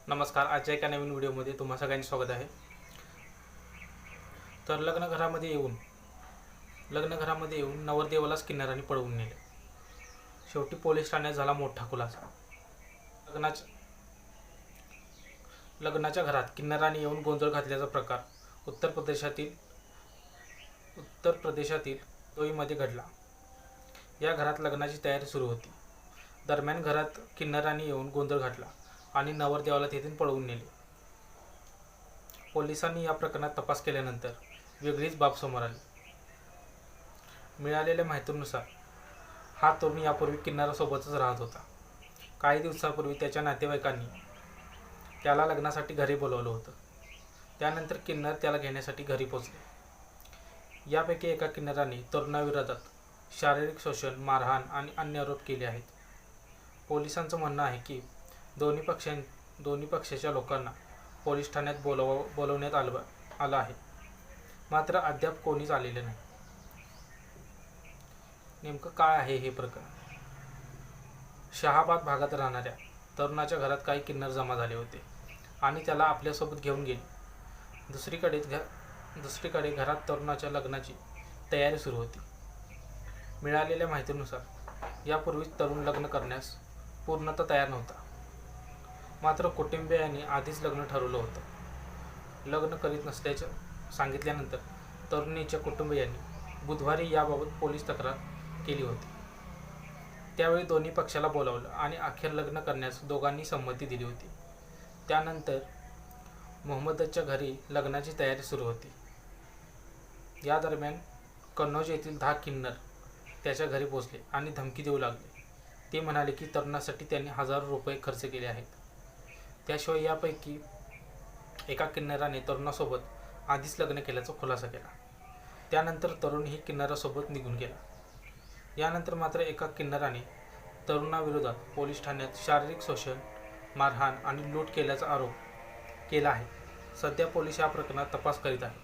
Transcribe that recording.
नमस्कार. आजच्या एका नवीन व्हिडिओमध्ये तुम्हा सगळ्यांचे स्वागत आहे. तर लग्नघरामध्ये येऊन नवरदेवालाच किन्नरांनी पळवून नेले. शेवटी पोलीस ठाण्यात झाला मोठा खुलासा. लग्नाच्या घरात किन्नरांनी येऊन गोंधळ घातल्याचा प्रकार उत्तर प्रदेशातील दोईमध्ये घडला. या घरात लग्नाची तयारी सुरू होती. दरम्यान घरात किन्नरांनी येऊन गोंधळ घातला आणि नवरदेवाला तेथून पळवून नेले. पोलिसांनी या प्रकरणात तपास केल्यानंतर वेगळीच बाब समोर आली. मिळालेल्या माहितीनुसार हा तरुण यापूर्वी किन्नरासोबतच राहत होता. काही दिवसांपूर्वी त्याच्या नातेवाईकांनी त्याला लग्नासाठी घरी बोलवलं होतं. त्यानंतर किन्नर त्याला घेण्यासाठी घरी पोचले. यापैकी एका किन्नराने तरुणाविरोधात शारीरिक शोषण, मारहाण आणि अन्य आरोप केले आहेत. पोलिसांचं म्हणणं आहे की दोन्ही पक्षाच्या लोकांना पोलीस ठाण्यात बोलवण्यात आलं आहे, मात्र अद्याप कोणीच आलेले नाही. नेमकं काय आहे हे प्रकरण? शहाबाद भागात राहणाऱ्या तरुणाच्या घरात काही किन्नर जमा झाले होते आणि त्याला आपल्यासोबत घेऊन गेले. दुसरीकडे घरात तरुणाच्या लग्नाची तयारी सुरू होती. मिळालेल्या माहितीनुसार यापूर्वीच तरुण लग्न करण्यास पूर्णतः तयार नव्हता. मात्र कुटुंबियांनी आधीच लग्न ठरवलं होतं. लग्न करीत नसल्याचं सांगितल्यानंतर तरुणीच्या कुटुंबियांनी बुधवारी याबाबत पोलीस तक्रार केली होती. त्यावेळी दोन्ही पक्षाला बोलावलं आणि अखेर लग्न करण्यास दोघांनी संमती दिली होती. त्यानंतर मोहम्मदच्या घरी लग्नाची तयारी सुरू होती. या दरम्यान कन्नौज येथील 10 किन्नर त्याच्या घरी पोहोचले आणि धमकी देऊ लागले. ते म्हणाले की तरुणासाठी त्यांनी हजारो रुपये खर्च केले आहेत. त्याशिवाय यापैकी एका किन्नराने तरुणासोबत आधीच लग्न केल्याचा खुलासा केला. त्यानंतर तरुणही किन्नरासोबत निघून गेला. यानंतर मात्र एका किन्नराने तरुणाविरोधात पोलीस ठाण्यात शारीरिक शोषण, मारहाण आणि लूट केल्याचा आरोप केला आहे. सध्या पोलीस या प्रकरणात तपास करीत आहेत.